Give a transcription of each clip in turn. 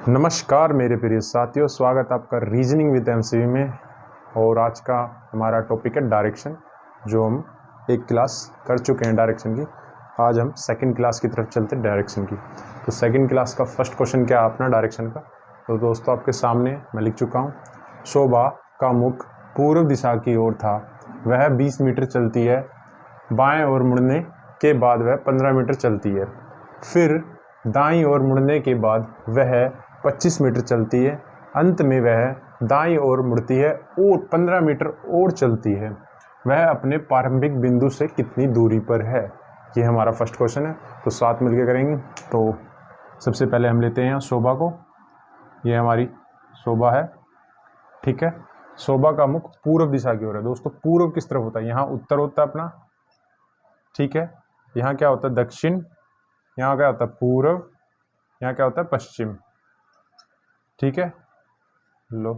नमस्कार मेरे प्रिय साथियों, स्वागत आपका रीजनिंग विद एमसीवी में। और आज का हमारा टॉपिक है डायरेक्शन, जो हम एक क्लास कर चुके हैं डायरेक्शन की। आज हम सेकंड क्लास की तरफ चलते हैं डायरेक्शन की। तो सेकंड क्लास का फर्स्ट क्वेश्चन क्या है अपना डायरेक्शन का। तो दोस्तों आपके सामने मैं लिख चुका हूँ। शोभा का मुख पूर्व दिशा की ओर था। वह 20 मीटर चलती है। बाएं ओर मुड़ने के बाद वह 15 मीटर चलती है। फिर दाईं ओर मुड़ने के बाद वह 25 मीटर चलती है। अंत में वह दाईं ओर मुड़ती है और 15 मीटर और चलती है। वह अपने प्रारंभिक बिंदु से कितनी दूरी पर है? ये हमारा फर्स्ट क्वेश्चन है, तो साथ मिलकर करेंगे। तो सबसे पहले हम लेते हैं शोभा को। ये हमारी शोभा है, ठीक है। शोभा का मुख पूर्व दिशा की ओर है। दोस्तों पूर्व किस तरफ होता है? यहाँ उत्तर होता है अपना, ठीक है। यहाँ क्या होता है? दक्षिण। यहाँ क्या होता है? पूर्व। यहाँ क्या होता है? पश्चिम, ठीक है। लो,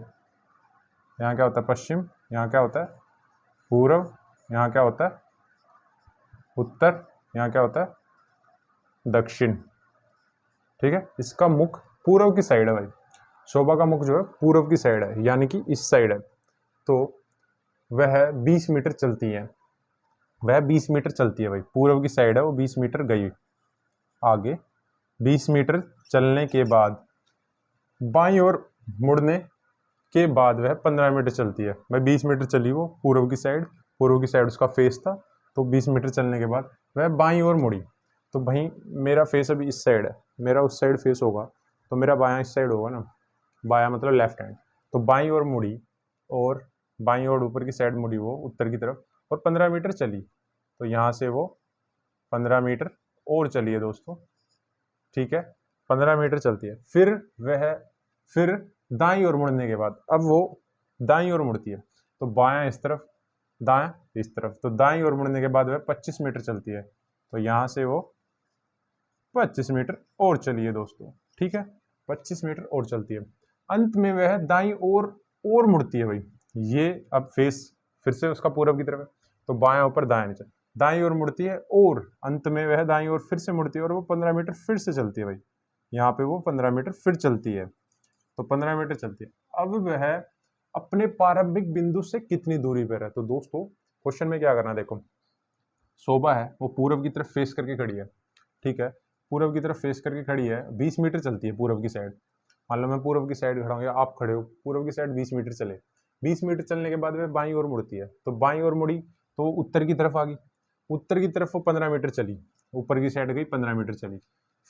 यहाँ क्या होता है? पश्चिम। यहाँ क्या होता है? पूर्व। यहाँ क्या होता है? उत्तर। यहाँ क्या होता है? दक्षिण, ठीक है। इसका मुख पूर्व की साइड है भाई। शोभा का मुख जो है पूर्व की साइड है, यानी कि इस साइड है। तो वह 20 मीटर चलती है। वह 20 मीटर चलती है भाई, पूर्व की साइड है, वो 20 मीटर गई आगे। 20 मीटर चलने के बाद बाईं ओर मुड़ने के बाद वह 15 मीटर चलती है। भाई 20 मीटर चली वो पूर्व की साइड उसका फेस था। तो 20 मीटर चलने के बाद वह बाईं ओर मुड़ी। तो भाई मेरा फेस अभी इस साइड है, मेरा उस साइड फेस होगा, तो मेरा बायां इस साइड होगा ना। बायां मतलब लेफ्ट हैंड। तो बाईं ओर मुड़ी और बाईं ओर ऊपर की साइड मुड़ी वो उत्तर की तरफ, और 15 मीटर चली। तो यहाँ से वो 15 मीटर और चली है दोस्तों, ठीक है। 15 मीटर चलती है। फिर दाईं ओर मुड़ने के बाद अब वो दाईं ओर मुड़ती है। तो बायां इस तरफ, दायां इस तरफ। तो दाईं ओर मुड़ने के बाद वह 25 मीटर चलती है। तो यहाँ से वो 25 मीटर और चली है दोस्तों, ठीक है। 25 मीटर और चलती है। अंत में वह दाईं ओर और मुड़ती है भाई। ये अब फेस फिर से उसका पूर्व की तरफ है, तो बायां ऊपर दायां नीचे। दाईं ओर मुड़ती है और अंत में वह दाईं ओर फिर से मुड़ती है और वो 15 मीटर फिर से चलती है भाई। यहाँ पे वो 15 मीटर फिर चलती है। तो 15 मीटर चलती है। अब वह अपने प्रारंभिक बिंदु से कितनी दूरी पर है? तो दोस्तों क्वेश्चन में क्या करना, देखो शोभा है वो पूर्व की तरफ फेस करके खड़ी है, ठीक है। पूर्व की तरफ फेस करके खड़ी है, 20 मीटर चलती है पूर्व की साइड। मान लो मैं पूर्व की साइड खड़ा हूँ या आप खड़े हो, पूर्व की साइड 20 मीटर चले। 20 मीटर चलने के बाद वह बाईं ओर मुड़ती है। तो बाईं ओर मुड़ी तो उत्तर की तरफ आ गई। उत्तर की तरफ वो 15 मीटर चली, ऊपर की साइड गई 15 मीटर चली।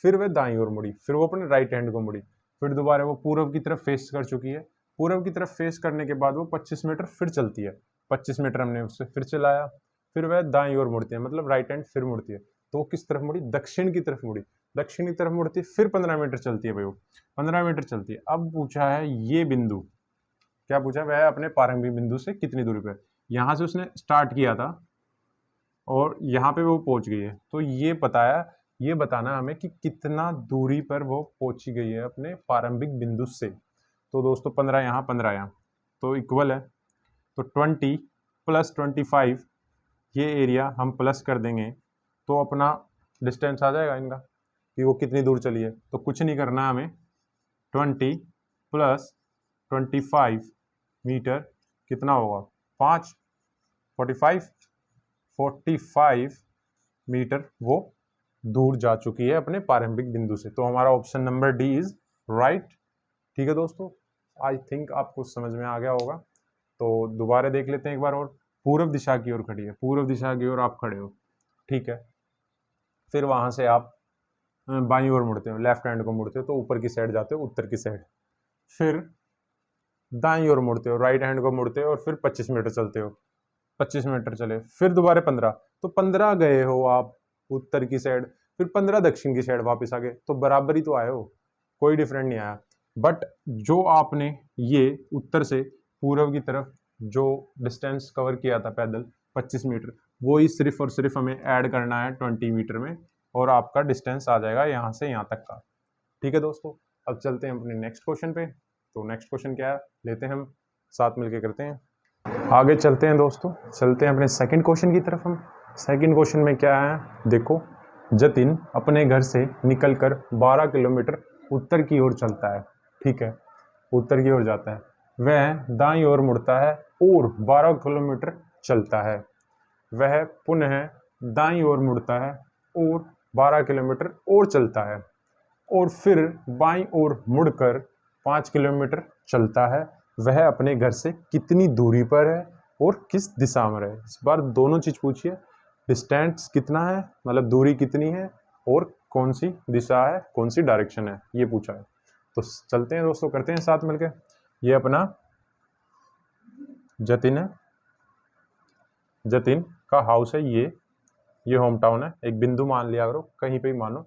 फिर वह दाईं ओर मुड़ी, फिर वो अपने राइट हैंड को मुड़ी। फिर दोबारा वो पूर्व की तरफ फेस कर चुकी है। पूर्व की तरफ फेस करने के बाद वो 25 मीटर फिर चलती है। 25 मीटर हमने उससे फिर चलाया। फिर वह दाईं ओर मुड़ती है, मतलब राइट हैंड फिर मुड़ती है। तो वो किस तरफ मुड़ी? दक्षिण की तरफ मुड़ी। दक्षिण की तरफ मुड़ती है, फिर 15 मीटर चलती है भाई, वो 15 मीटर चलती है। अब पूछा है ये बिंदु, क्या पूछा? वह अपने प्रारंभिक बिंदु से कितनी दूरी पर? यहाँ से उसने स्टार्ट किया था और यहाँ पे वो पहुंच गई है। तो ये बताना हमें कि कितना दूरी पर वो पहुंची गई है अपने प्रारंभिक बिंदु से। तो दोस्तों 15 यहाँ 15 यहाँ, तो इक्वल है। तो 20 प्लस 25, ये एरिया हम प्लस कर देंगे तो अपना डिस्टेंस आ जाएगा इनका कि वो कितनी दूर चली है। तो कुछ नहीं करना हमें, 20 प्लस 25 मीटर कितना होगा? 5, 45 मीटर वो दूर जा चुकी है अपने प्रारंभिक बिंदु से। तो हमारा option number D is right, ठीक है दोस्तों। आई थिंक आपको समझ में आ गया होगा। तो दोबारा देख लेते हैं एक बार और। पूर्व दिशा की ओर खड़ी है, पूर्व दिशा की ओर आप खड़े हो, ठीक है। फिर वहां से आप बाईं ओर मुड़ते हो, लेफ्ट हैंड को मुड़ते हो, तो ऊपर की साइड जाते हो, उत्तर की साइड। फिर दाईं ओर मुड़ते हो, राइट हैंड को मुड़ते हो और फिर 25 मीटर चलते हो। 25 मीटर चले, फिर दोबारा 15, तो 15 गए हो आप उत्तर की साइड, फिर 15 दक्षिण की साइड वापस आ गए। तो बराबर ही तो आए हो, कोई डिफरेंट नहीं आया। बट जो आपने ये उत्तर से पूर्व की तरफ जो डिस्टेंस कवर किया था पैदल 25 मीटर, वो ही सिर्फ और सिर्फ हमें ऐड करना है 20 मीटर में, और आपका डिस्टेंस आ जाएगा यहाँ से यहाँ तक का, ठीक है दोस्तों। अब चलते हैं अपने नेक्स्ट क्वेश्चन पे। तो नेक्स्ट क्वेश्चन क्या है, लेते हैं हम साथ मिलके करते हैं। आगे चलते हैं दोस्तों, चलते हैं अपने सेकंड क्वेश्चन की तरफ। हम सेकंड क्वेश्चन में क्या है, देखो जतिन अपने घर से निकलकर 12 किलोमीटर उत्तर की ओर चलता है। ठीक है, उत्तर की ओर जाता है। वह दाईं ओर मुड़ता है और 12 किलोमीटर चलता है। वह पुनः दाईं ओर मुड़ता है और 12 किलोमीटर और चलता है और फिर बाईं ओर मुड़कर 5 किलोमीटर चलता है। वह अपने घर से कितनी दूरी पर है और किस दिशा में है? इस बार दोनों चीज पूछिए, डिस्टेंस कितना है, मतलब दूरी कितनी है, और कौन सी दिशा है, कौन सी डायरेक्शन है, ये पूछा है। तो चलते हैं दोस्तों, करते हैं साथ मिलकर। ये अपना जतिन है, जतिन का हाउस है, ये होम टाउन है। एक बिंदु मान लिया करो, कहीं पे ही मानो,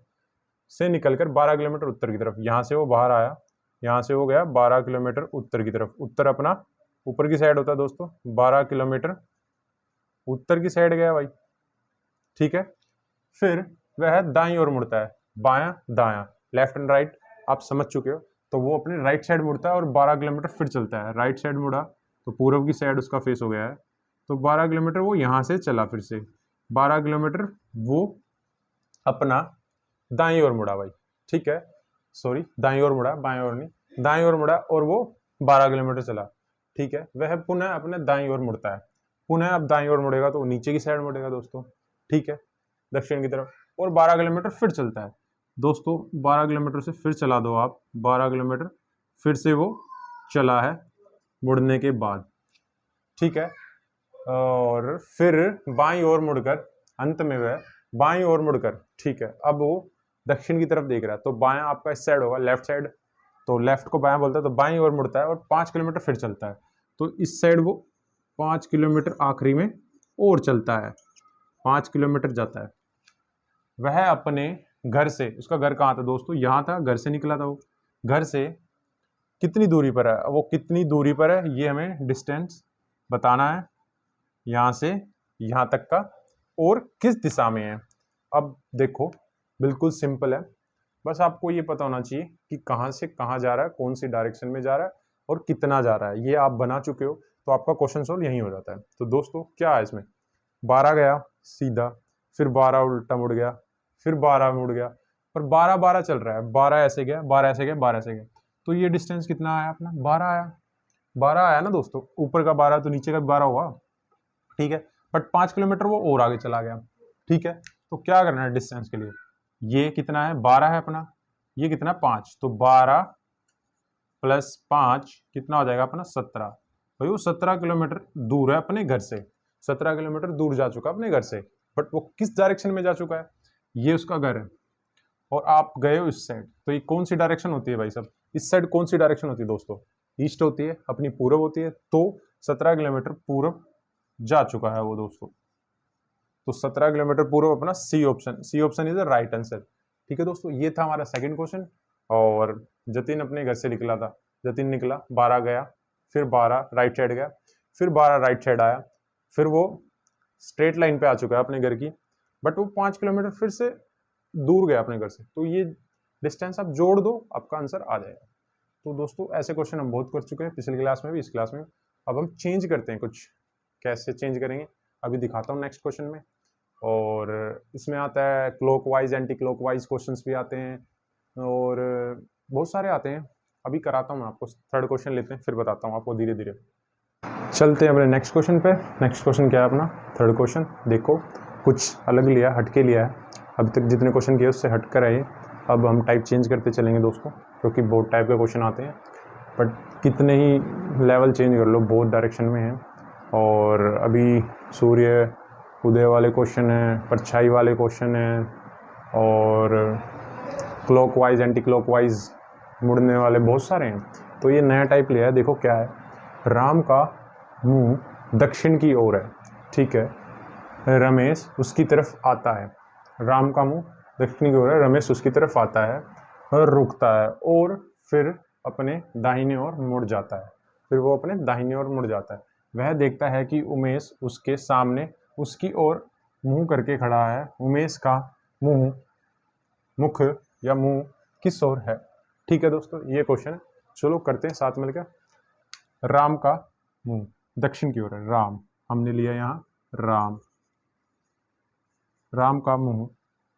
से निकलकर 12 किलोमीटर उत्तर की तरफ, यहाँ से वो बाहर आया, यहाँ से वो गया 12 किलोमीटर उत्तर की तरफ। उत्तर अपना ऊपर की साइड होता है दोस्तों, 12 किलोमीटर उत्तर की साइड गया भाई, ठीक है। फिर वह दाईं ओर मुड़ता है, बायां दायां, लेफ्ट एंड राइट आप समझ चुके हो। तो वो अपने राइट साइड मुड़ता है और 12 किलोमीटर फिर चलता है। राइट साइड मुड़ा तो पूर्व की साइड उसका फेस हो गया है, तो 12 किलोमीटर वो यहाँ से चला, फिर से 12 किलोमीटर वो अपना दाईं ओर मुड़ा भाई, ठीक है, सॉरी दाईं ओर मुड़ा, बाईं ओर नहीं, दाईं ओर मुड़ा और वो 12 किलोमीटर चला, ठीक है। वह पुनः अपने दाईं ओर मुड़ता है, पुनः अब दाईं ओर मुड़ेगा तो नीचे की साइड मुड़ेगा दोस्तों, ठीक है, दक्षिण की तरफ, और 12 किलोमीटर फिर चलता है दोस्तों। 12 किलोमीटर से फिर चला दो आप, 12 किलोमीटर फिर से वो चला है मुड़ने के बाद, ठीक है। और फिर बाईं ओर मुड़कर, अंत में वह बाईं ओर मुड़कर, ठीक है, अब वो दक्षिण की तरफ देख रहा है, तो बायां आपका इस साइड होगा, लेफ्ट साइड, तो लेफ्ट को बायां बोलता है, तो बाईं ओर मुड़ता है और 5 किलोमीटर फिर चलता है। तो इस साइड वो 5 किलोमीटर आखिरी में और चलता है, 5 किलोमीटर जाता है। वह अपने घर से, उसका घर कहाँ था दोस्तों, यहाँ था, घर से निकला था वो, घर से कितनी दूरी पर है, वो कितनी दूरी पर है ये हमें डिस्टेंस बताना है, यहाँ से यहाँ तक का, और किस दिशा में है। अब देखो बिल्कुल सिंपल है, बस आपको ये पता होना चाहिए कि कहाँ से कहाँ जा रहा है, कौन सी डायरेक्शन में जा रहा है और कितना जा रहा है। ये आप बना चुके हो तो आपका क्वेश्चन सोल्व यहीं हो जाता है। तो दोस्तों क्या है इसमें, 12 गया सीधा, फिर 12 उल्टा मुड़ गया, फिर 12 मुड़ गया, और 12 चल रहा है, 12 ऐसे गया, 12 ऐसे गया, 12 ऐसे गया, तो ये डिस्टेंस कितना आया अपना, 12 आया, 12 आया ना दोस्तों, ऊपर का 12 तो नीचे का 12 हुआ, ठीक है। बट 5 किलोमीटर वो और आगे चला गया, ठीक है। तो क्या करना है डिस्टेंस के लिए, ये कितना है 12 है अपना, ये कितना 5, तो 12 प्लस 5 कितना हो जाएगा अपना 17। भाई वो 17 किलोमीटर दूर है अपने घर से, 17 किलोमीटर दूर जा चुका अपने घर से, बट वो किस डायरेक्शन में जा चुका है, ये उसका घर है और आप गए हो इस साइड, तो ये कौन सी डायरेक्शन होती है भाई साहब, इस साइड कौन सी डायरेक्शन होती है दोस्तों, ईस्ट होती है, अपनी पूर्व होती है, तो 17 किलोमीटर पूर्व जा चुका है वो दोस्तों। तो 17 किलोमीटर पूर्व अपना C option is the right answer, ठीक है दोस्तों। ये था हमारा सेकंड क्वेश्चन। और जतिन अपने घर से निकला था, जतिन निकला, 12 गया, फिर 12 राइट साइड गया, फिर 12 राइट साइड आया, फिर वो स्ट्रेट लाइन पे आ चुका है अपने घर की, बट वो 5 किलोमीटर फिर से दूर गया अपने घर से, तो ये डिस्टेंस आप जोड़ दो, आपका आंसर आ जाएगा। तो दोस्तों ऐसे क्वेश्चन हम बहुत कर चुके हैं, पिछली क्लास में भी, इस क्लास में। अब हम चेंज करते हैं कुछ, कैसे चेंज करेंगे अभी दिखाता हूँ नेक्स्ट क्वेश्चन में। और इसमें आता है क्लॉकवाइज एंटी क्लॉकवाइज क्वेश्चंस भी आते हैं और बहुत सारे आते हैं। अभी कराता हूँ मैं आपको, थर्ड क्वेश्चन लेते हैं फिर बताता हूँ आपको धीरे धीरे। चलते हैं अपने नेक्स्ट क्वेश्चन पे। नेक्स्ट क्वेश्चन क्या है अपना, थर्ड क्वेश्चन। देखो कुछ अलग लिया, हटके लिया है, अभी तक जितने क्वेश्चन किए उससे हटकर आए। अब हम टाइप चेंज करते चलेंगे दोस्तों, क्योंकि बहुत टाइप के क्वेश्चन आते हैं, बट कितने ही लेवल चेंज कर लो बहुत डायरेक्शन में है। और अभी सूर्य उदय वाले क्वेश्चन हैं, परछाई वाले क्वेश्चन हैं, और क्लॉकवाइज एंटी क्लॉकवाइज मुड़ने वाले बहुत सारे हैं। तो ये नया टाइप लिया है, देखो क्या है, राम का मुंह दक्षिण की ओर है, ठीक है, रमेश उसकी तरफ आता है, राम का मुंह दक्षिण की ओर है, रमेश उसकी तरफ आता है और रुकता है, और फिर अपने दाहिने ओर मुड़ जाता है, फिर वो अपने दाहिने ओर मुड़ जाता है। वह देखता है कि उमेश उसके सामने उसकी ओर मुंह करके खड़ा है, उमेश का मुख या मुंह किस ओर है, ठीक है दोस्तों, ये क्वेश्चन है। चलो करते हैं साथ मिलकर। राम का मुंह दक्षिण की ओर है, राम हमने लिया यहाँ, राम का मुंह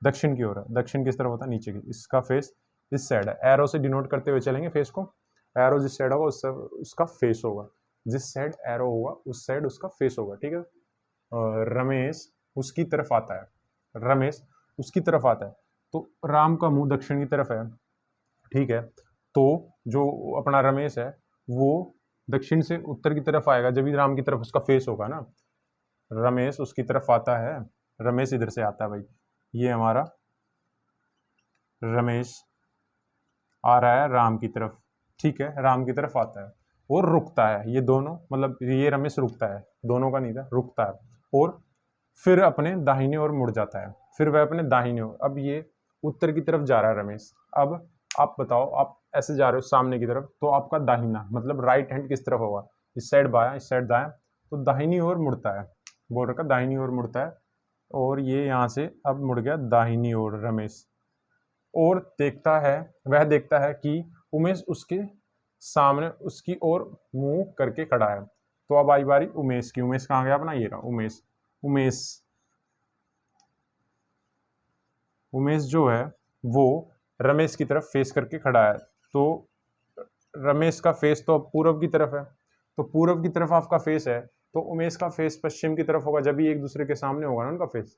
दक्षिण की ओर है, दक्षिण किस तरफ होता है, नीचे की, इसका फेस इस साइड है, एरो से डिनोट करते हुए चलेंगे फेस को। एरो जिस साइड होगा उसका फेस होगा, जिस साइड एरो होगा उस साइड उसका फेस होगा, ठीक है। रमेश उसकी तरफ आता है, रमेश उसकी तरफ आता है, तो राम का मुंह दक्षिण की तरफ है, ठीक है। तो जो अपना रमेश है वो दक्षिण से उत्तर की तरफ आएगा जब भी राम की तरफ उसका फेस होगा ना। रमेश उसकी तरफ आता है, रमेश इधर से आता है भाई, ये हमारा रमेश आ रहा है राम की तरफ, ठीक है, राम की तरफ आता है और रुकता है। ये दोनों मतलब ये रमेश रुकता है, दोनों का नहीं था, रुकता है और फिर अपने दाहिने ओर मुड़ जाता है, फिर वह अपने दाहिने ओर, अब ये उत्तर की तरफ जा रहा है रमेश। अब आप बताओ, आप ऐसे जा रहे हो सामने की तरफ, तो आपका दाहिना मतलब राइट हैंड किस तरफ होगा, इस साइड बायां, इस साइड दायां, तो दाहिनी ओर मुड़ता है, बोल रखा दाहिनी ओर मुड़ता है। और ये यहाँ से अब मुड़ गया दाहिनी ओर रमेश, और देखता है, वह देखता है कि उमेश उसके सामने उसकी ओर मुंह करके खड़ा है। तो अब आई बारी उमेश की, उमेश कहाँ गया अपना, ये रहा उमेश। उमेश उमेश जो है वो रमेश की तरफ फेस करके खड़ा है, तो रमेश का फेस तो पूर्व की तरफ है, तो पूर्व की तरफ आपका फेस है, तो उमेश का फेस पश्चिम की तरफ होगा, जब भी एक दूसरे के सामने होगा ना उनका फेस,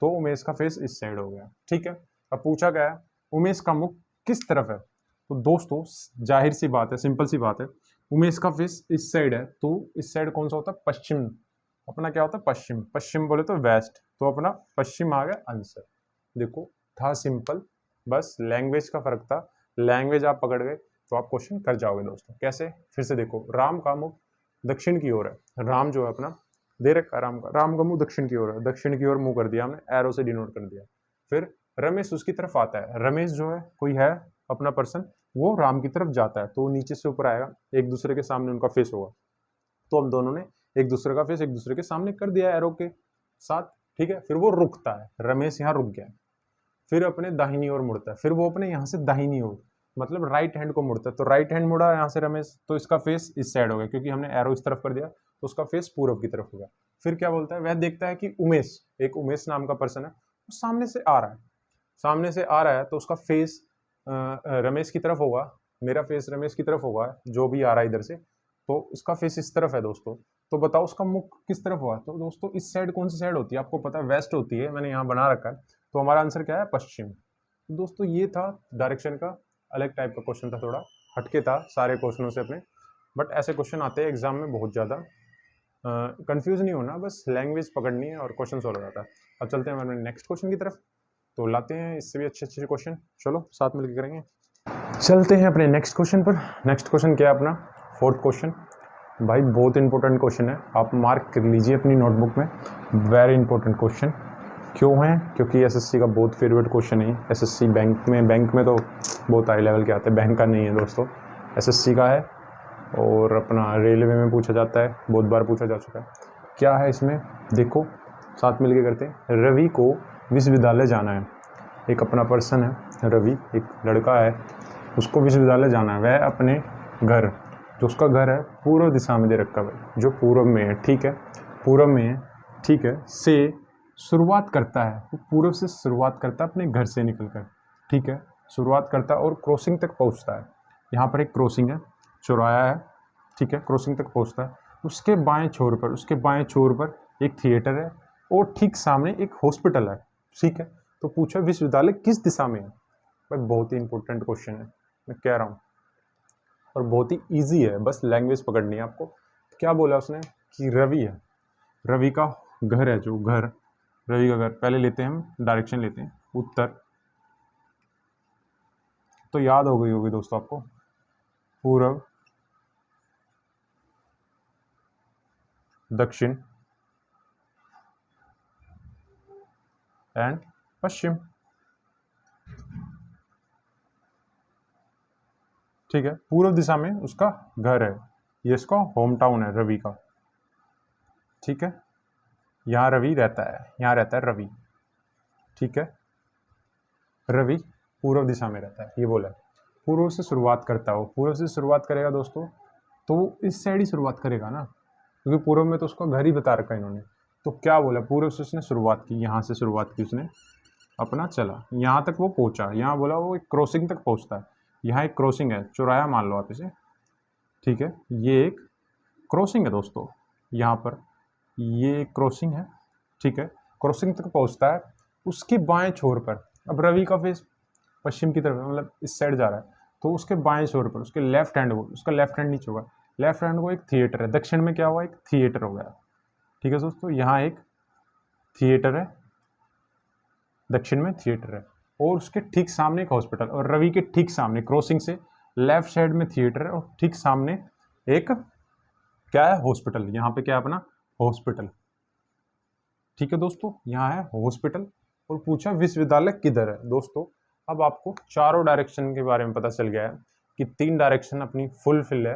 तो उमेश का फेस इस साइड हो गया, ठीक है। अब पूछा गया है उमेश का मुख किस तरफ है, तो दोस्तों जाहिर सी बात है, सिंपल सी बात है, उमेश का फेस इस साइड है, तो इस साइड कौन सा होता है, पश्चिम, अपना क्या होता है पश्चिम, पश्चिम बोले तो वेस्ट, तो अपना पश्चिम आ गया आंसर। देखो था सिंपल, बस लैंग्वेज का फर्क था, लैंग्वेज आप पकड़ गए तो आप क्वेश्चन कर जाओगे दोस्तों। कैसे, फिर से देखो, राम का मुख दक्षिण की ओर है, राम जो है अपना दे रखा राम का मुंह दक्षिण की ओर है, दक्षिण की ओर मुंह कर दिया हमने, एरो से डिनोट कर दिया। फिर रमेश उसकी तरफ आता है, रमेश जो है कोई है अपना पर्सन, वो राम की तरफ जाता है, तो नीचे से ऊपर आएगा, एक दूसरे के सामने उनका फेस होगा, तो हम दोनों ने एक दूसरे का फेस एक दूसरे के सामने कर दिया एरो के साथ, ठीक है। फिर वो रुकता है, रमेश यहाँ रुक गया, फिर अपने दाहिनी ओर मुड़ता है, फिर वो अपने यहाँ से दाहिनी ओर मतलब राइट हैंड को मुड़ता है, तो राइट हैंड मुड़ा यहाँ से रमेश, तो इसका फेस इस साइड हो गया, क्योंकि हमने एरो इस तरफ कर दिया, तो उसका फेस पूर्व की तरफ होगा। फिर क्या बोलता है, वह देखता है कि उमेश, एक उमेश नाम का पर्सन है, वो सामने से आ रहा है, सामने से आ रहा है, तो उसका फेस रमेश की तरफ होगा, मेरा फेस रमेश की तरफ होगा, जो भी आ रहा है इधर से, तो इसका फेस इस तरफ है दोस्तों। तो बताओ उसका मुख किस तरफ हुआ, तो दोस्तों इस साइड कौन सी साइड होती है, आपको पता है वेस्ट होती है, मैंने यहाँ बना रखा है, तो हमारा आंसर क्या है, पश्चिम। दोस्तों ये था डायरेक्शन का अलग टाइप का क्वेश्चन था, थोड़ा हटके था सारे क्वेश्चनों से अपने, बट ऐसे क्वेश्चन आते हैं एग्जाम में बहुत ज़्यादा, कंफ्यूज नहीं होना, बस लैंग्वेज पकड़नी है और क्वेश्चन सॉल्व हो जाता है। अब चलते हैं हमारे नेक्स्ट क्वेश्चन की तरफ, तो लाते हैं इससे भी अच्छे अच्छे क्वेश्चन, चलो साथ मिलकर करेंगे। चलते हैं अपने नेक्स्ट क्वेश्चन पर। नेक्स्ट क्वेश्चन क्या है अपना, फोर्थ क्वेश्चन, भाई बहुत इंपॉर्टेंट क्वेश्चन है, आप मार्क कर लीजिए अपनी नोटबुक में, वेरी इंपॉर्टेंट क्वेश्चन। क्यों है, क्योंकि एसएससी का बहुत फेवरेट क्वेश्चन है, एसएससी बैंक में तो बहुत हाई लेवल के आते हैं, बैंक का नहीं है दोस्तों, एसएससी का है, और अपना रेलवे में पूछा जाता है, बहुत बार पूछा जा चुका है। क्या है इसमें, देखो साथ मिलके करते हैं। रवि को विश्वविद्यालय जाना है, एक अपना पर्सन है रवि, एक लड़का है, उसको विश्वविद्यालय जाना है, वह अपने घर, जो उसका घर है पूर्व दिशा में दे रखा है, जो पूर्व में है, ठीक है, पूर्व में है, ठीक है, से शुरुआत करता है, वो पूर्व से शुरुआत करता है अपने घर से निकलकर, ठीक है, शुरुआत करता है और क्रॉसिंग तक पहुंचता है। यहाँ पर एक क्रॉसिंग है, चौराया है, ठीक है, क्रॉसिंग तक पहुंचता है, उसके बाएं छोर पर एक थिएटर है और ठीक सामने एक हॉस्पिटल है, ठीक है। तो पूछा विश्वविद्यालय किस दिशा में है, भाई बहुत ही इंपॉर्टेंट क्वेश्चन है, मैं कह रहा हूँ, और बहुत ही ईजी है, बस लैंग्वेज पकड़नी है आपको। क्या बोला उसने कि रवि है, रवि का घर है, जो घर रवि का घर, पहले लेते हैं हम डायरेक्शन लेते हैं उत्तर, तो याद हो गई होगी दोस्तों आपको, पूर्व दक्षिण एंड पश्चिम, ठीक है, पूर्व दिशा में उसका घर है, ये इसका होम टाउन है रवि का, ठीक है, यहाँ रवि रहता है, यहाँ रहता है रवि, ठीक है, रवि पूर्व दिशा में रहता है, ये बोला पूर्व से शुरुआत करता हो, पूर्व से शुरुआत करेगा दोस्तों, तो वो इस साइड ही शुरुआत करेगा ना, क्योंकि पूर्व में तो उसका घर ही बता रखा है इन्होंने। तो क्या बोला, पूर्व से उसने शुरुआत की, यहाँ से शुरुआत की उसने, अपना चला यहाँ तक वो पहुँचा, यहाँ बोला वो एक क्रॉसिंग तक पहुँचता है, यहाँ एक क्रॉसिंग है, चौराया मान लो आप इसे, ठीक है, ये एक क्रॉसिंग है दोस्तों, यहाँ पर ये क्रॉसिंग है, ठीक है, क्रॉसिंग तक पहुँचता है, उसके बाएं छोर पर, अब रवि का फेस पश्चिम की तरफ मतलब इस साइड जा रहा है, तो उसके बाएं छोर पर उसके लेफ्ट हैंड को, उसका लेफ्ट हैंड नीचे होगा, लेफ्ट हैंड को एक थिएटर है, दक्षिण में क्या हुआ, एक थिएटर हो गया, ठीक है दोस्तों, यहाँ एक थिएटर है, दक्षिण में थिएटर है, और उसके ठीक सामने एक हॉस्पिटल, और रवि के ठीक सामने क्रॉसिंग से लेफ्ट साइड में थिएटर है, और ठीक सामने एक क्या है, हॉस्पिटल, यहाँ पे क्या है अपना हॉस्पिटल, ठीक है दोस्तों, यहाँ है हॉस्पिटल, और पूछा विश्वविद्यालय किधर है। दोस्तों अब आपको चारों डायरेक्शन के बारे में पता चल गया है कि 3 डायरेक्शन अपनी फुलफिल है,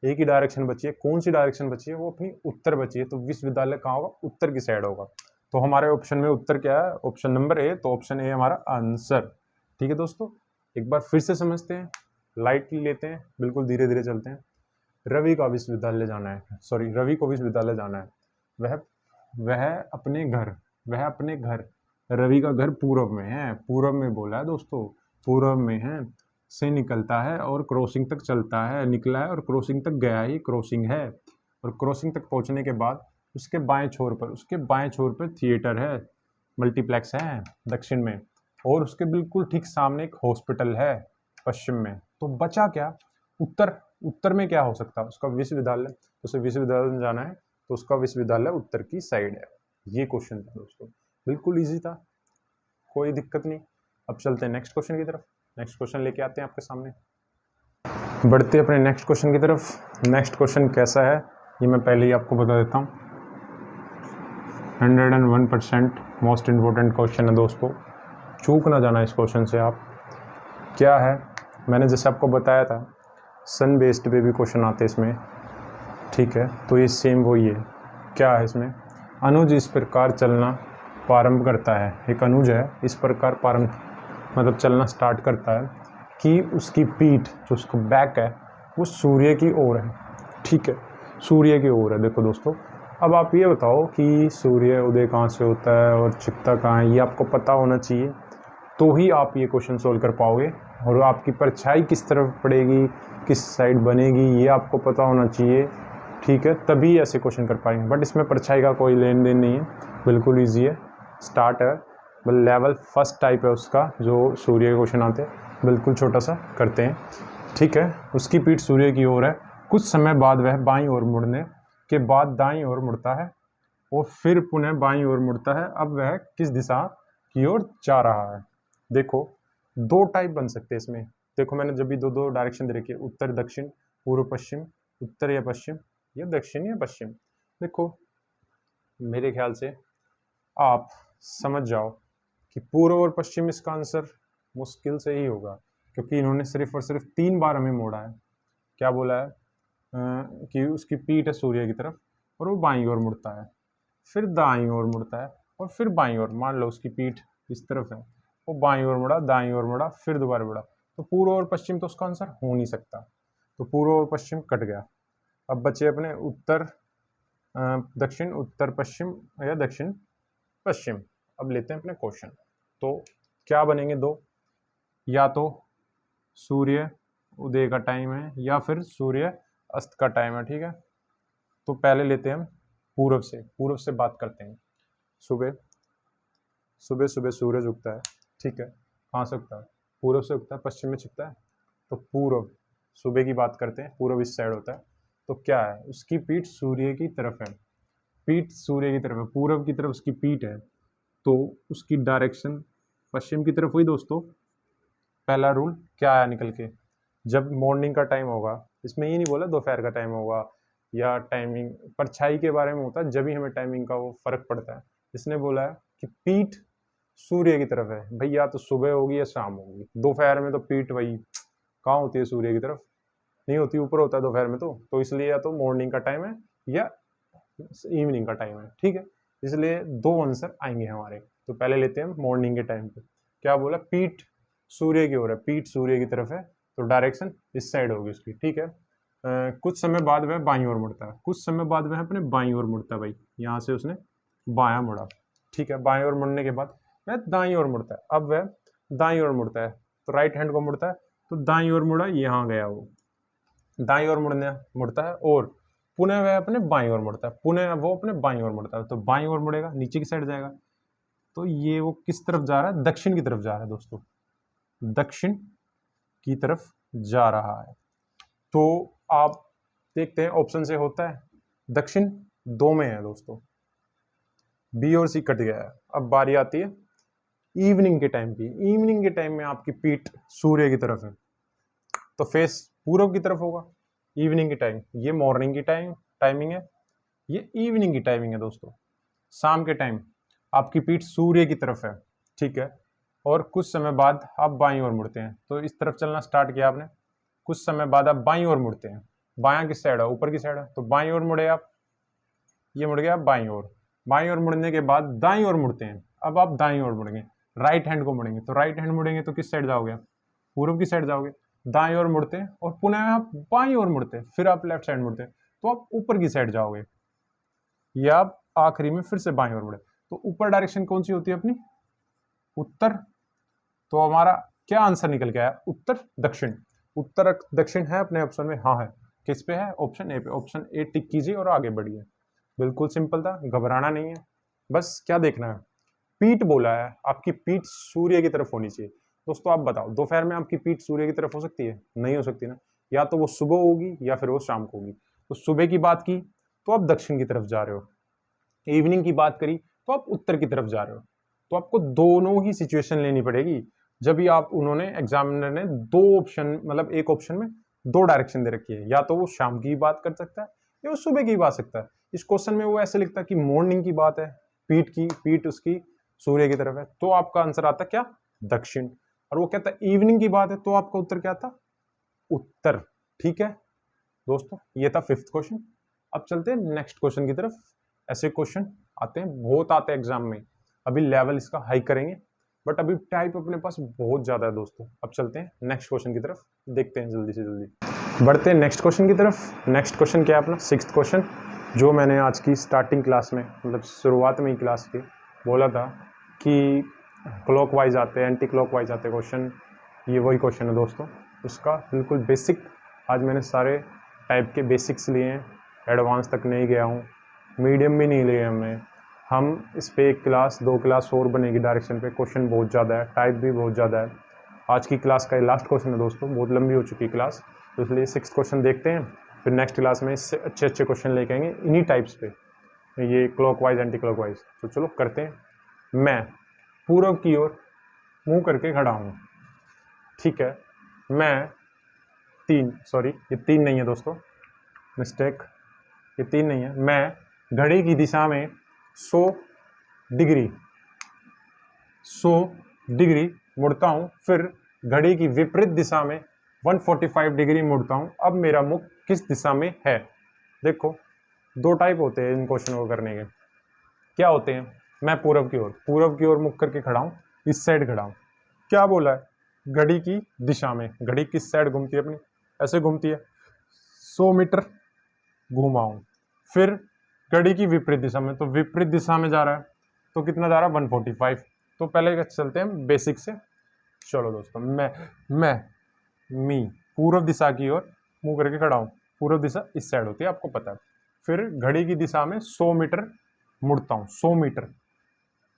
एक ही डायरेक्शन बची है, कौन सी डायरेक्शन बची है, वो अपनी उत्तर बची है, तो विश्वविद्यालय कहाँ होगा, उत्तर की साइड होगा, तो हमारे ऑप्शन में उत्तर क्या है, ऑप्शन नंबर ए, तो ऑप्शन ए हमारा आंसर, ठीक है दोस्तों। एक बार फिर से समझते हैं, लाइटली लेते हैं, बिल्कुल धीरे धीरे चलते हैं। रवि का विश्वविद्यालय जाना है, सॉरी रवि को विश्वविद्यालय जाना है, वह अपने घर, रवि का घर पूर्व में है, पूर्व में बोला है दोस्तों, पूर्व में है, से निकलता है और क्रॉसिंग तक चलता है, निकला है और क्रॉसिंग तक गया ही क्रॉसिंग है, और क्रॉसिंग तक पहुंचने के बाद उसके बाएं छोर पर थिएटर है, मल्टीप्लेक्स है दक्षिण में, और उसके बिल्कुल ठीक सामने एक हॉस्पिटल है पश्चिम में, तो बचा क्या, उत्तर में क्या हो सकता है, उसका विश्वविद्यालय, तो उसे विश्वविद्यालय में जाना है, तो उसका विश्वविद्यालय उत्तर की साइड है। ये क्वेश्चन था दोस्तों, बिल्कुल इजी था, कोई दिक्कत नहीं। अब चलते हैं नेक्स्ट क्वेश्चन की तरफ, नेक्स्ट क्वेश्चन लेके आते हैं आपके सामने, बढ़ते अपने नेक्स्ट क्वेश्चन की तरफ। नेक्स्ट क्वेश्चन कैसा है ये मैं पहले ही आपको बता देता हूँ, 101% मोस्ट इम्पोर्टेंट क्वेश्चन है दोस्तों, चूक ना जाना इस क्वेश्चन से आप। क्या है, मैंने जैसे आपको बताया था सन बेस्ड पे भी क्वेश्चन आते हैं इसमें, ठीक है, तो ये सेम वही है। क्या है इसमें, अनुज इस प्रकार चलना प्रारंभ करता है, एक अनुज है इस प्रकार प्रारंभ मतलब चलना स्टार्ट करता है कि उसकी पीठ जो उसको बैक है वो सूर्य की ओर है, ठीक है, सूर्य की ओर है। देखो दोस्तों अब आप ये बताओ कि सूर्य उदय कहाँ से होता है और छिपता कहाँ है, ये आपको पता होना चाहिए, तो ही आप ये क्वेश्चन सोल्व कर पाओगे, और आपकी परछाई किस तरफ पड़ेगी, किस साइड बनेगी, ये आपको पता होना चाहिए, ठीक है, तभी ऐसे क्वेश्चन कर पाएंगे। बट इसमें परछाई का कोई लेन देन नहीं है, बिल्कुल ईजी है, स्टार्ट है, लेवल फर्स्ट टाइप है उसका, जो सूर्य के क्वेश्चन आते हैं, बिल्कुल छोटा सा करते हैं, ठीक है। उसकी पीठ सूर्य की ओर है, कुछ समय बाद वह बाईं ओर मुड़ने के बाद दाईं ओर मुड़ता है, और फिर पुनः बाईं ओर मुड़ता है, अब वह किस दिशा की ओर जा रहा है। देखो 2 टाइप बन सकते हैं इसमें, देखो मैंने जब भी दो डायरेक्शन दे रखी है, उत्तर दक्षिण, पूर्व पश्चिम, उत्तर या पश्चिम, या दक्षिण या पश्चिम। देखो मेरे ख्याल से आप समझ जाओ कि पूर्व और पश्चिम इसका आंसर मुश्किल से ही होगा, क्योंकि इन्होंने सिर्फ और सिर्फ 3 बार हमें मोड़ा है। क्या बोला है कि उसकी पीठ है सूर्य की तरफ और वो बाईं ओर मुड़ता है, फिर दाईं ओर मुड़ता है, और फिर बाईं ओर, मान लो उसकी पीठ इस तरफ है, वो बाईं ओर मुड़ा, दाईं ओर मुड़ा, फिर दोबारा मुड़ा, तो पूर्व और पश्चिम तो उसका आंसर हो नहीं सकता, तो पूर्व और पश्चिम कट गया। अब बचे अपने उत्तर दक्षिण, उत्तर पश्चिम या दक्षिण पश्चिम। अब लेते हैं अपने क्वेश्चन, तो क्या बनेंगे 2, या तो सूर्य उदय का टाइम है या फिर सूर्य अस्त का टाइम है, ठीक है। तो पहले लेते हैं हम पूर्व से बात करते हैं। सुबह सूरज उगता है, ठीक है, कहाँ से उगता है, पूर्व से उगता है, पश्चिम में छिपता है, तो पूर्व, सुबह की बात करते हैं, पूर्व इस साइड होता है, तो क्या है, उसकी पीठ सूर्य की तरफ है, पीठ सूर्य की तरफ है, पूर्व की तरफ उसकी पीठ है, तो उसकी डायरेक्शन पश्चिम की तरफ हुई दोस्तों। पहला रूल क्या आया निकल के, जब मॉर्निंग का टाइम होगा, इसमें ये नहीं बोला दोपहर का टाइम होगा या टाइमिंग, परछाई के बारे में होता है जब ही हमें टाइमिंग का वो फर्क पड़ता है। इसने बोला है कि पीठ सूर्य की तरफ है, भाई या तो सुबह होगी या शाम होगी, दोपहर में तो पीठ वही कहाँ होती है, सूर्य की तरफ नहीं होती, ऊपर होता है दोपहर में, तो इसलिए या तो मॉर्निंग का टाइम है या इवनिंग का टाइम है, ठीक है, इसलिए 2 आंसर आएंगे हमारे। तो पहले लेते हैं मॉर्निंग के टाइम पे, क्या बोला, पीठ सूर्य की ओर है, पीठ सूर्य की तरफ है, तो डायरेक्शन इस साइड होगी उसकी, ठीक है। कुछ समय बाद वह बाईं ओर मुड़ता है, कुछ समय बाद वह अपने बाईं ओर मुड़ता है, भाई यहाँ से उसने बायां मुड़ा, ठीक है, बाईं ओर मुड़ने के बाद वह दाईं ओर मुड़ता है, अब वह दाईं ओर मुड़ता है, तो राइट हैंड को मुड़ता है, तो दाईं ओर मुड़ा, यहाँ गया वो, दाईं ओर मुड़ता है और पुनः वह अपने बाईं ओर मुड़ता है, पुनः वो अपने बाईं ओर मुड़ता है। तो बाईं ओर मुड़ेगा, नीचे की साइड जाएगा। तो ये वो किस तरफ जा रहा है? दक्षिण की तरफ जा रहा है दोस्तों, दक्षिण की तरफ जा रहा है। तो आप देखते हैं ऑप्शन से होता है, दक्षिण 2 में है दोस्तों, बी और सी कट गया है। अब बारी आती है इवनिंग के टाइम की। इवनिंग के टाइम में आपकी पीठ सूर्य की तरफ है, तो फेस पूर्व की तरफ होगा। इवनिंग की टाइम, ये मॉर्निंग की टाइमिंग है, ये इवनिंग की टाइमिंग है दोस्तों। शाम के टाइम आपकी पीठ सूर्य की तरफ है, ठीक है। और कुछ समय बाद आप बाईं ओर मुड़ते हैं, तो इस तरफ चलना स्टार्ट किया आपने, कुछ समय बाद आप बाईं ओर मुड़ते हैं। बायां किस साइड है? ऊपर की साइड है, तो बाईं ओर मुड़े आप, ये मुड़ गया बाईं ओर। बाईं ओर मुड़ने के बाद दाईं ओर मुड़ते हैं, अब आप दाईं ओर मुड़ेंगे, राइट हैंड को मुड़ेंगे। तो राइट हैंड मुड़ेंगे तो किस साइड जाओगे? पूर्व की साइड जाओगे। दाईं ओर मुड़ते हैं और पुनः आप बाईं ओर मुड़ते हैं, फिर आप लेफ्ट साइड मुड़ते हैं, तो आप ऊपर की साइड जाओगे, या आप आखिरी में फिर से बाईं ओर मुड़े। तो ऊपर डायरेक्शन कौन सी होती है अपनी? उत्तर। तो हमारा क्या आंसर निकल के आया? उत्तर दक्षिण। उत्तर दक्षिण है अपने ऑप्शन में? हाँ है। किस पे है? ऑप्शन ए पे। ऑप्शन ए टिक कीजिए और आगे बढ़िए। बिल्कुल सिंपल था, घबराना नहीं है। बस क्या देखना है, पीठ बोला है, आपकी पीठ सूर्य की तरफ होनी चाहिए। दोस्तों आप बताओ, दोपहर में आपकी पीठ सूर्य की तरफ हो सकती है? नहीं हो सकती ना, या तो वो सुबह होगी या फिर वो शाम को होगी। तो सुबह की बात की तो आप दक्षिण की तरफ जा रहे हो, इवनिंग की बात करी तो आप उत्तर की तरफ जा रहे हो। तो आपको दोनों ही सिचुएशन लेनी पड़ेगी। जब भी आप, उन्होंने एग्जामिनर ने दो ऑप्शन, मतलब एक ऑप्शन में दो डायरेक्शन दे रखी है, या तो वो शाम की बात कर सकता है या वो सुबह की बात सकता है। इस क्वेश्चन में वो ऐसे लिखता है कि मॉर्निंग की बात है, पीठ उसकी सूर्य की तरफ है, तो आपका आंसर आता क्या? दक्षिण। और वो कहता है इवनिंग की बात है, तो आपका उत्तर क्या था? उत्तर। ठीक है दोस्तों, ये था 5th क्वेश्चन। अब चलते हैं नेक्स्ट क्वेश्चन की तरफ। ऐसे क्वेश्चन आते हैं, बहुत आते हैं एग्जाम में। अभी लेवल इसका हाई करेंगे, बट अभी टाइप अपने पास बहुत ज्यादा है दोस्तों। अब चलते हैं नेक्स्ट क्वेश्चन की तरफ, देखते हैं जल्दी से जल्दी बढ़ते हैं नेक्स्ट क्वेश्चन की तरफ। नेक्स्ट क्वेश्चन क्या है अपना? 6th क्वेश्चन, जो मैंने आज की स्टार्टिंग क्लास में, मतलब शुरुआत में ही क्लास के बोला था कि क्लॉकवाइज आते हैं, एंटी क्लॉकवाइज आते हैं क्वेश्चन। ये वही क्वेश्चन है दोस्तों, उसका बिल्कुल बेसिक। आज मैंने सारे टाइप के बेसिक्स लिए हैं, एडवांस तक नहीं गया हूँ, मीडियम भी नहीं लिए हमने। हम इस पे 1 क्लास 2 क्लास और बनेगी डायरेक्शन पे। क्वेश्चन बहुत ज़्यादा है, टाइप भी बहुत ज़्यादा है। आज की क्लास का ये लास्ट क्वेश्चन है दोस्तों, बहुत लंबी हो चुकी क्लास, तो इसलिए 6th क्वेश्चन देखते हैं, फिर नेक्स्ट क्लास में इससे अच्छे अच्छे क्वेश्चन लेके आएंगे इन्हीं टाइप्स पे, ये क्लॉकवाइज एंटी क्लॉकवाइज। तो चलो करते हैं। मैं पूर्व की ओर मुंह करके खड़ा हूँ, ठीक है। मैं 3, सॉरी ये 3 नहीं है दोस्तों, मिस्टेक, ये 3 नहीं है। मैं घड़ी की दिशा में 100 डिग्री मुड़ता हूँ, फिर घड़ी की विपरीत दिशा में 145 डिग्री मुड़ता हूँ। अब मेरा मुख किस दिशा में है? देखो, 2 टाइप होते हैं इन क्वेश्चन को करने के। क्या होते हैं? मैं पूर्व की ओर मुख करके खड़ा हूँ, इस साइड खड़ा हूँ। क्या बोला है? घड़ी की दिशा में। घड़ी किस साइड घूमती है अपनी? ऐसे घूमती है। 100 मीटर घूमा हूँ, फिर घड़ी की विपरीत दिशा में, तो विपरीत दिशा में जा रहा है, तो कितना जा रहा है? 145। तो पहले चलते हैं बेसिक से। चलो दोस्तों, मी पूर्व दिशा की ओर मुंह करके खड़ा हूँ। पूर्व दिशा इस साइड होती है, आपको पता है। फिर घड़ी की दिशा में 100 मीटर मुड़ता हूँ, 100 मीटर।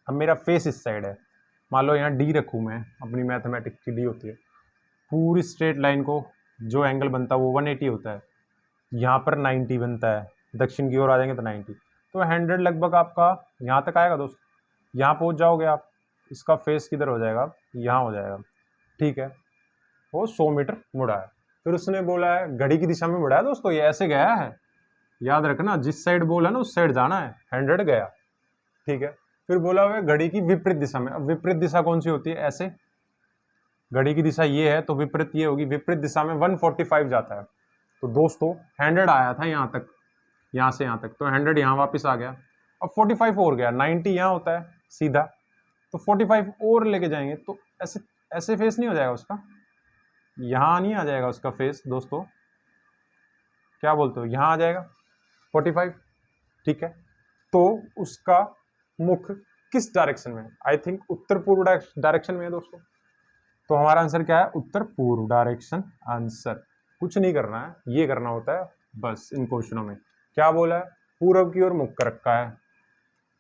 अब मेरा फेस इस साइड है, मान लो यहाँ डी रखूँ मैं, अपनी मैथमेटिक्स की डी होती है। पूरी स्ट्रेट लाइन को जो एंगल बनता है वो 180 होता है, यहाँ पर 90 बनता है, दक्षिण की ओर आ जाएंगे तो 90, तो 100 लगभग आपका यहाँ तक आएगा दोस्त। यहाँ पहुँच जाओगे आप, इसका फेस किधर हो जाएगा? यहाँ हो जाएगा, ठीक है। वो 100 मीटर मुड़ा है। फिर उसने बोला है घड़ी की दिशा में मुड़ा है दोस्तों, ये ऐसे गया है, याद रखना, जिस साइड बोला ना उस साइड जाना है। 100 गया, ठीक है। फिर बोला हुआ है घड़ी की विपरीत दिशा में। अब विपरीत दिशा कौन सी होती है? ऐसे, घड़ी की दिशा ये है तो विपरीत ये होगी। विपरीत दिशा में 145 जाता है, तो दोस्तों 100 आया था यहाँ तक, यहाँ से यहाँ तक, तो 100 यहाँ वापस आ गया। अब 45 और गया, 90 यहाँ होता है सीधा, तो 45 और लेके जाएंगे, तो ऐसे ऐसे फेस नहीं हो जाएगा उसका, यहाँ नहीं आ जाएगा उसका फेस दोस्तों, क्या बोलते हो? यहाँ आ जाएगा 45, ठीक है। तो उसका मुख किस डायरेक्शन में? आई थिंक उत्तर पूर्व डायरेक्शन में है दोस्तों। तो हमारा आंसर क्या है? उत्तर पूर्व डायरेक्शन आंसर। कुछ नहीं करना है, ये करना होता है बस। इन क्वेश्चनों में क्या बोला है, पूरब की ओर मुख कर रखा है,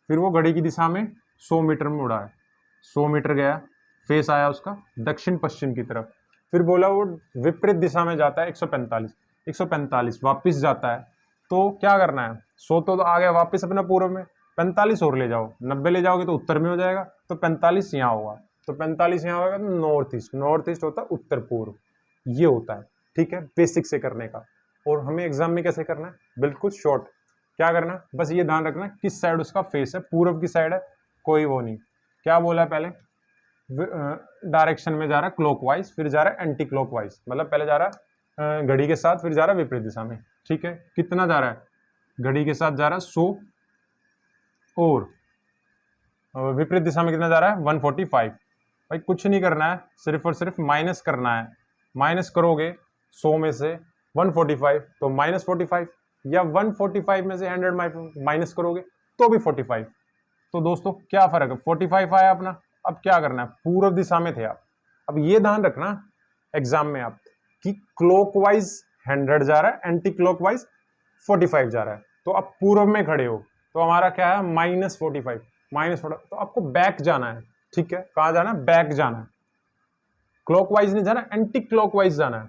फिर वो घड़ी की दिशा में 100 मीटर में उड़ा है, 100 मीटर गया, फेस आया उसका दक्षिण पश्चिम की तरफ, फिर बोला वो विपरीत दिशा में जाता है 145 वापिस जाता है, तो क्या करना है, 100 तो आ गया वापिस अपना पूर्व में, 45 और ले जाओ, 90 ले जाओगे तो उत्तर में हो जाएगा, तो 45 यहाँ होगा, तो 45 यहाँ होगा, तो नॉर्थ ईस्ट होता है उत्तर पूर्व, ये होता है। ठीक है, बेसिक से करने का। और हमें एग्जाम में कैसे करना है, बिल्कुल शॉर्ट। क्या करना, बस ये ध्यान रखना किस साइड उसका फेस है, पूर्व की साइड है, कोई वो नहीं। क्या बोला है पहले, डायरेक्शन में जा रहा है क्लॉकवाइज, फिर जा रहा है एंटी क्लॉकवाइज, मतलब पहले जा रहा है घड़ी के साथ, फिर जा रहा है विपरीत दिशा में। ठीक है, कितना जा रहा है, घड़ी के साथ जा रहा है 100 और विपरीत दिशा में कितना जा रहा है 145। भाई कुछ नहीं करना है, सिर्फ और सिर्फ माइनस करना है। माइनस करोगे 100 में से 145 तो -45, या 145 में से 100 माइनस करोगे तो भी 45। तो दोस्तों क्या फर्क है, 45 आया अपना। अब क्या करना है, पूर्व दिशा में थे आप। अब ये ध्यान रखना एग्जाम में आप कि क्लॉकवाइज 100 जा रहा है, एंटी क्लॉकवाइज 45 जा रहा है, तो आप पूर्व में खड़े हो, तो हमारा क्या है -45 तो आपको बैक जाना है। ठीक है, कहां जाना है, बैक जाना है, क्लॉकवाइज नहीं जाना, एंटी क्लॉकवाइज जाना है,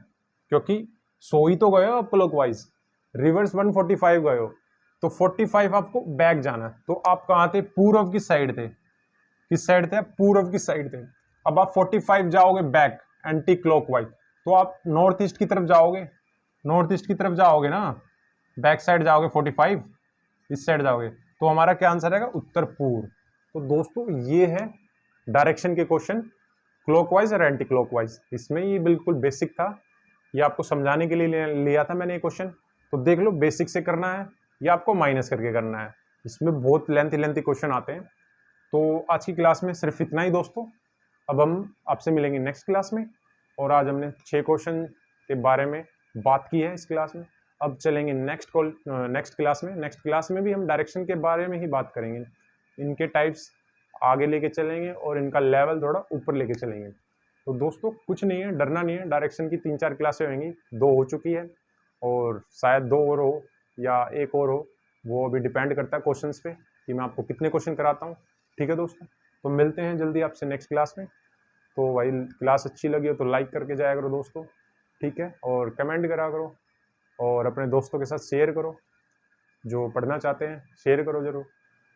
क्योंकि 100 ही तो गए हो आप क्लॉकवाइज, रिवर्स 145 गए हो, तो 45 आपको बैक जाना है। तो आप कहां थे, पूर्व की साइड थे, किस साइड थे, पूर्व की साइड थे। अब आप 45 जाओगे बैक एंटी क्लॉकवाइज, तो आप नॉर्थ ईस्ट की तरफ जाओगे, नॉर्थ ईस्ट की तरफ जाओगे ना, बैक साइड जाओगे 45, इस साइड जाओगे, तो हमारा क्या आंसर आएगा, उत्तर पूर्व। तो दोस्तों ये है डायरेक्शन के क्वेश्चन, क्लॉकवाइज और एंटी क्लॉकवाइज। इसमें ये बिल्कुल बेसिक था, ये आपको समझाने के लिए लिया था मैंने ये क्वेश्चन। तो देख लो बेसिक से करना है या आपको माइनस करके करना है, इसमें बहुत लेंथी क्वेश्चन आते हैं। तो आज की क्लास में सिर्फ इतना ही दोस्तों। अब हम आपसे मिलेंगे नेक्स्ट क्लास में, और आज हमने 6 क्वेश्चन के बारे में बात की है इस क्लास में। अब चलेंगे नेक्स्ट क्लास में भी हम डायरेक्शन के बारे में ही बात करेंगे, इनके टाइप्स आगे लेके चलेंगे और इनका लेवल थोड़ा ऊपर लेके चलेंगे। तो दोस्तों कुछ नहीं है, डरना नहीं है, डायरेक्शन की 3-4 क्लासें होंगी, 2 हो चुकी है और शायद 2 और हो या 1 और हो, वो अभी डिपेंड करता है क्वेश्चंस पे कि मैं आपको कितने क्वेश्चन कराता हूँ। ठीक है दोस्तों, तो मिलते हैं जल्दी आपसे नेक्स्ट क्लास में। तो भाई क्लास अच्छी लगी हो तो लाइक करके जाया करो दोस्तों, ठीक है, और कमेंट करा करो और अपने दोस्तों के साथ शेयर करो, जो पढ़ना चाहते हैं शेयर करो ज़रूर,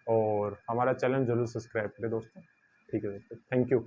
और हमारा चैनल ज़रूर सब्सक्राइब करें दोस्तों। ठीक है दोस्तों, थैंक यू।